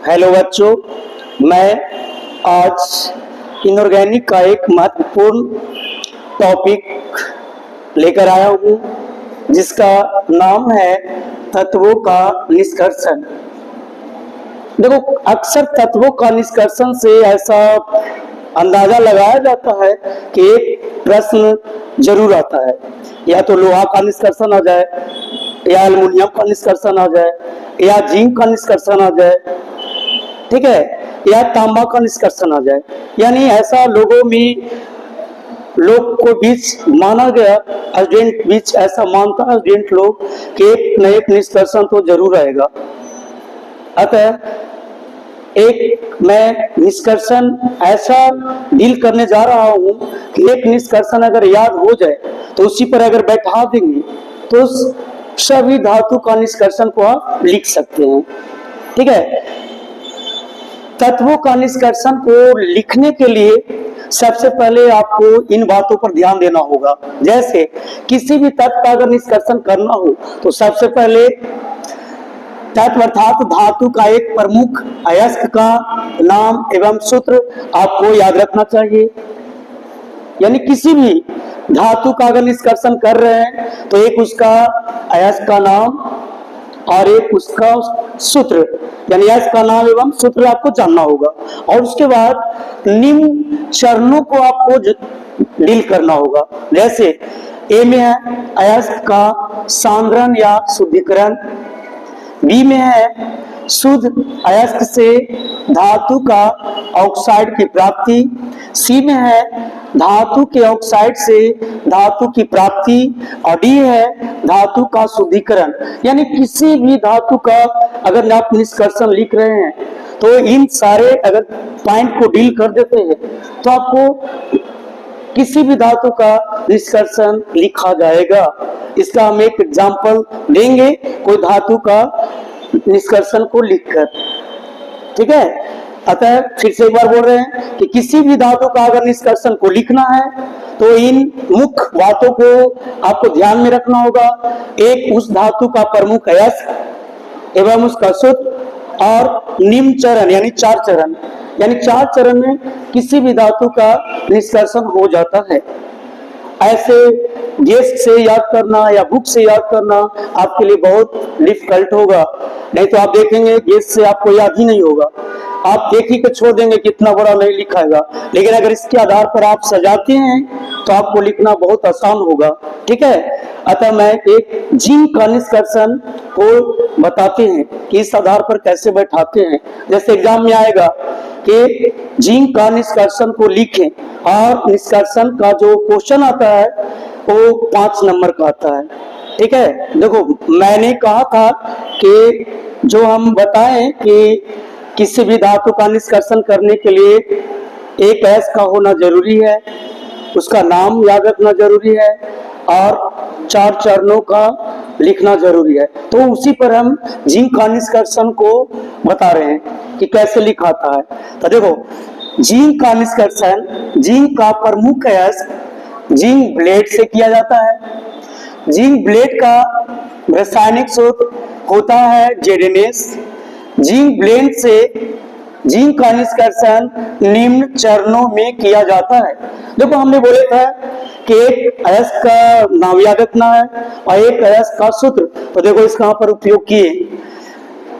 Hello बच्चों, मैं आज इनऑर्गेनिक का एक महत्वपूर्ण टॉपिक लेकर आया हूँ जिसका नाम है तत्वों का निष्कर्षण। देखो, अक्सर तत्वों का निष्कर्षण से ऐसा अंदाजा लगाया जाता है कि एक प्रश्न जरूर आता है, या तो लोहा का निष्कर्षण आ जाए, या एल्युमिनियम का निष्कर्षण आ जाए, या जिंक का निष्कर्षण आ जाए, ठीक है, या तांबा का निष्कर्षण आ जाए। यानी ऐसा लोग को बीच माना गया, स्टूडेंट बीच ऐसा मानता है स्टूडेंट लोग कि एक न एक निष्कर्षण तो जरूर आएगा। अतः एक मैं निष्कर्षण ऐसा डील करने जा रहा हूं कि एक निष्कर्षण अगर याद हो जाए तो उसी पर अगर बैठा देंगे तो सभी धातु का निष्कर्षण को आप लिख सकते हैं। ठीक है, तत्वों का निष्कर्षण को लिखने के लिए सबसे पहले आपको इन बातों पर ध्यान देना होगा। जैसे किसी भी तत्व का अगर निष्कर्षण करना हो तो सबसे पहले तत्व अर्थात धातु का एक प्रमुख अयस्क का नाम एवं सूत्र आपको याद रखना चाहिए। यानी किसी भी धातु का अगर निष्कर्षण कर रहे हैं तो एक उसका अयस्क का नाम और एक उसका सूत्र, यानी अयस्क का नाम एवं सूत्र आपको जानना होगा। और उसके बाद निम्न चरणों को आपको डील करना होगा। जैसे ए में है अयस्क का सांद्रण या शुद्धिकरण, बी में है शुद्ध अयस्क से धातु का ऑक्साइड की प्राप्ति, सी में है धातु के ऑक्साइड से धातु की प्राप्ति, और डी है धातु का शुद्धिकरण। यानी किसी भी धातु का अगर आप निष्कर्षण लिख रहे हैं तो इन सारे अगर पॉइंट को डील कर देते हैं तो आपको किसी भी धातु का निष्कर्षण लिखा जाएगा। इसका हम एक एग्जांपल देंगे कोई धातु का निष्कर्षण को लिखकर। ठीक है, अतः फिर से एक बार बोल रहे हैं कि किसी भी धातु का अगर निष्कर्षण को लिखना है तो इन मुख्य बातों को आपको ध्यान में रखना होगा। एक, उस धातु का प्रमुख अयस्क एवं उसका सूत्र, और निम्न चरण यानी चार चरण, यानी चार चरण में किसी भी धातु का निष्कर्षण हो जाता है। ऐसे गेस्ट से याद करना या बुक से याद करना आपके लिए बहुत डिफिकल्ट होगा, नहीं तो आप देखेंगे गेस्ट से आपको याद ही नहीं होगा, आप देख ही के छोड़ देंगे कितना बड़ा नहीं लिखाएगा। लेकिन अगर इसके आधार पर आप सजाते हैं तो आपको लिखना बहुत आसान होगा। ठीक है, अतः मैं एक जिंक का निष्कर्षण को बताते हैं कि इस आधार पर कैसे बैठाते हैं। जैसे एग्जाम में आएगा कि जिंक का निष्कर्षण को लिखें, और निष्कर्षण का जो क्वेश्चन आता है वो 5 नंबर का आता है। ठीक है, देखो मैंने कहा था कि जो हम बताएं कि किसी भी धातु का निष्कर्षण करने के लिए एक अयस्क का होना जरूरी है, उसका नाम याद रखना जरूरी है, और 4 चरणों का लिखना जरूरी है। तो उसी पर हम जिंक का निष्कर्षण को बता रहे हैं कि कैसे लिखाता है। तो देखो, जिंक का निष्कर्षण जिंक का प्रमुख अयस्क जिंक ब्लेड से किया जाता है। जिंक ब्लेड का रासायनिक सूत्र होता है ZnS। जिंक ब्लेड से जिंक का निष्कर्षण निम्न चरणों में किया जाता है। देखो हमने बोले था कि एक अयस्क का नाम याद रखना है और एक अयस्क का सूत्र। तो देखो इसका यहाँ पर उपयोग किए,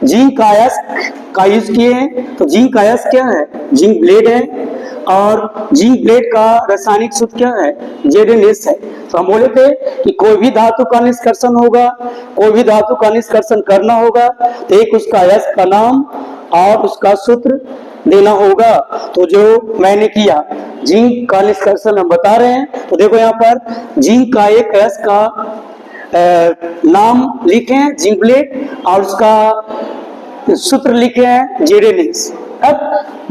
जिंक का अयस्क का यूज किए हैं। तो जिंक का अयस्क क्या है? जिंक ब्लेड है, और जिंक ब्लेड का रासायनिक सूत्र क्या है? ZnS है। तो हम बोले थे कि कोई भी धातु का निष्कर्षण होगा, कोई भी धातु का निष्कर्षण करना होगा तो एक उसका अयस्क का नाम और उसका सूत्र देना होगा। तो जो मैंने किया, जिंक का निष्कर्षण हम बता रहे हैं। तो देखो यहाँ पर जिंक का एक अयस्क का नाम लिखे हैं जिंक ब्लेड, और उसका सूत्र लिखे हैं ZnS। अब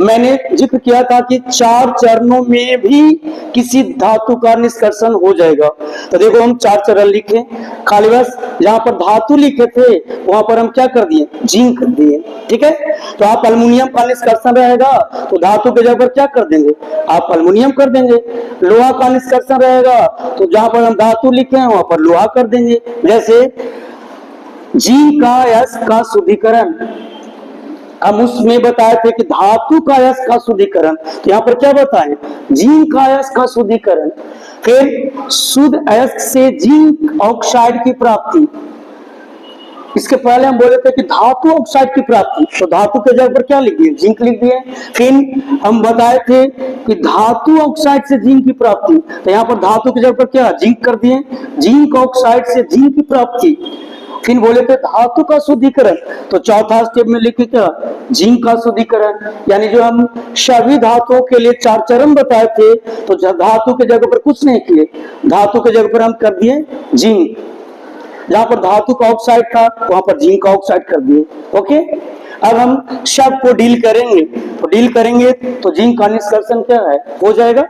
मैंने जिक्र किया था कि 4 चरणों में भी किसी धातु का निष्कर्षण हो जाएगा। तो देखो हम 4 चरण लिखे, खाली बस जहां पर धातु लिखे थे वहां पर हम क्या कर दिए? जिंक कर दिए। ठीक है, तो आप एल्युमिनियम का निष्कर्षण रहेगा तो धातु के जगह पर क्या कर देंगे? आप एल्युमिनियम कर देंगे। लोहा का निष्कर्षण रहेगा तो जहां पर हम धातु लिखे हैं वहां पर लोहा कर देंगे। जैसे जिंक का अयस्क का शुद्धिकरण, हम उसमें बताए थे कि धातु का अयस्क का शुद्धिकरण, तो यहाँ पर क्या बताएं, जिंक का अयस्क का शुद्धिकरण, फिर शुद्ध अयस्क से जिंक ऑक्साइड की प्राप्ति। इसके पहले हम बोले थे कि धातु ऑक्साइड की प्राप्ति, तो धातु के जगह पर क्या लिख दिए, जिंक लिख दिए। फिर हम बताए थे कि धातु ऑक्साइड से जिंक की प्राप्ति, तो यहाँ पर धातु की जगह पर क्या जिंक कर दिए, जिंक ऑक्साइड से जिंक की प्राप्ति। फिर बोले थे धातु का शुद्धिकरण, तो चौथा स्टेप में लिखे क्या, जिंक का शुद्धिकरण। यानी जो हम सभी धातुओं के लिए 4 चरण बताए थे, तो धातु के जगह पर कुछ नहीं किए, धातु के जगह पर हम कर दिए जिंक। जहां पर धातु का ऑक्साइड था वहां पर जिंक का ऑक्साइड कर दिए। ओके, अब हम सब को डील करेंगे, तो डील करेंगे तो जिंक का निष्कर्षण क्या है, हो जाएगा।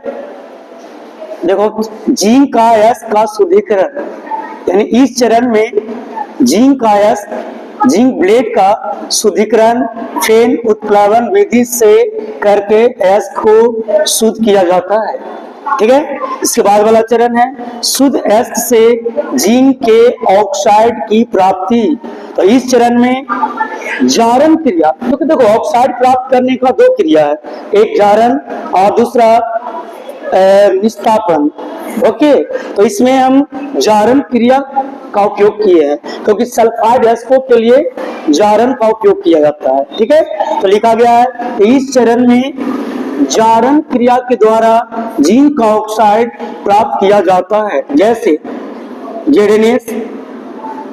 देखो, जिंक का अयस्क का शुद्धिकरण, यानी इस चरण में जिंक का अयस्क, जिंक ब्लेड का शुद्धिकरण फेन उत्प्लावन विधि से करके अयस्क को शुद्ध किया जाता है। ठीक है, इसके बाद वाला चरण है शुद्ध अयस्क से जिंक के ऑक्साइड की प्राप्ति। तो इस चरण में जारण क्रिया, क्योंकि देखो ऑक्साइड प्राप्त करने का 2 क्रिया है, एक जारण और दूसरा निस्तापन। ओके, तो इसमें हम जारण क्रिया का उपयोग किए हैं, क्योंकि सल्फाइड अयस्कों के लिए जारण का उपयोग किया जाता है। ठीक है, तो लिखा गया है कि इस चरण में जारण क्रिया के द्वारा जिंक का ऑक्साइड प्राप्त किया जाता है। जैसे जेडेनेस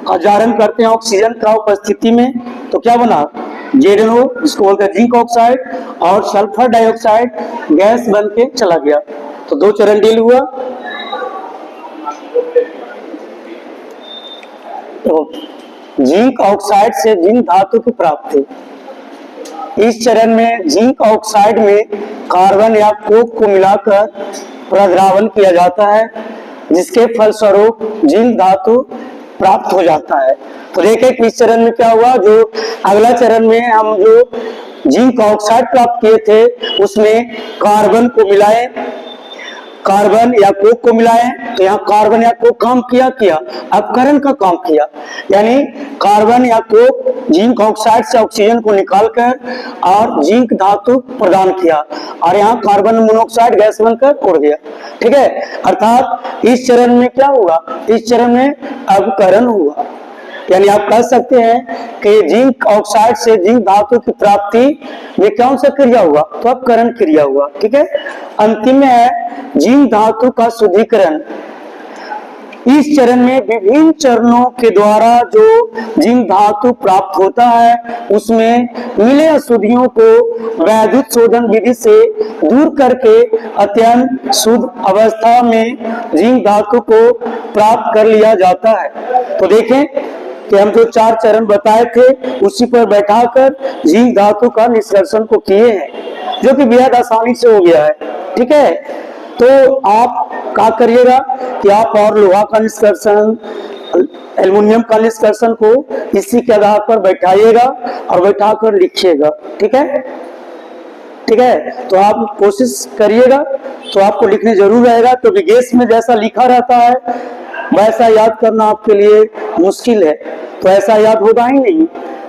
का जारण करते हैं ऑक्सीजन का उपस्थिति में, तो क्या बना, जेडेनो, जिसको बोलते हैं जिंक ऑक्साइड, और सल्फर डाइऑक्साइड गैस बन के चला गया। तो 2 चरण डील हुआ। तो जिंक ऑक्साइड से जिंक धातु की प्राप्ति, इस चरण में जिंक ऑक्साइड में कार्बन या कोक को मिलाकर प्रद्रावण किया जाता है, जिसके फलस्वरूप जिंक धातु प्राप्त हो जाता है। तो देखें कि इस चरण में क्या हुआ, जो अगला चरण में हम जो जिंक ऑक्साइड प्राप्त किए थे उसमें कार्बन को मिलाए, कार्बन या कोक को मिलाए, तो यहाँ कार्बन या कोक काम किया अपकरण का काम किया, यानी कार्बन या कोक जिंक ऑक्साइड से ऑक्सीजन को निकालकर और जिंक धातु प्रदान किया, और यहाँ कार्बन मोनोऑक्साइड गैस बनकर उड़ गया। ठीक है, अर्थात इस चरण में क्या हुआ, इस चरण में अपकरण हुआ। यानी आप कह सकते हैं कि जिंक ऑक्साइड से जिंक धातु की प्राप्ति में कौन सा क्रिया हुआ, तो अपकरण क्रिया हुआ। ठीक है, अंतिम में है जिंक धातु का शुद्धिकरण। इस चरण में विभिन्न चरणों के द्वारा जो जिंक धातु प्राप्त होता है उसमें मिले अशुद्धियों को वैद्युत शोधन विधि से दूर करके अत्यंत शुद्ध अवस्था में जिंक धातु को प्राप्त कर लिया जाता है। तो देखें कि हम जो 4 चरण बताए थे उसी पर बैठाकर जिंक धातु का निष्कर्षण को किए हैं, जो कि बेहद आसानी से हो गया है। ठीक है, तो आप क्या करिएगा कि आप और लोहा का निष्कर्षण, एल्युमिनियम का निष्कर्षण को इसी के आधार पर बैठाइएगा और बैठाकर लिखिएगा। ठीक है, ठीक है, तो आप कोशिश करिएगा, तो आपको लिखने जरूर रहेगा, क्योंकि गैस में जैसा लिखा रहता है वैसा याद करना आपके लिए मुश्किल है, तो ऐसा याद होगा ही नहीं।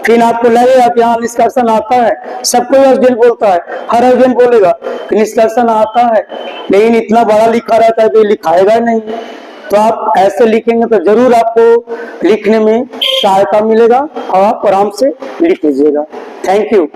फिर आपको लगेगा कि हाँ निष्कर्षण आता है, सबको एसडीएन बोलता है, हर एसडीएन बोलेगा कि निष्कर्षण आता है, लेकिन इतना बड़ा लिखा रहता है कि लिखाएगा नहीं। तो आप ऐसे लिखेंगे तो जरूर आपको लिखने में सहायता मिलेगा और आप आराम से लिख लीजिएगा। Thank you.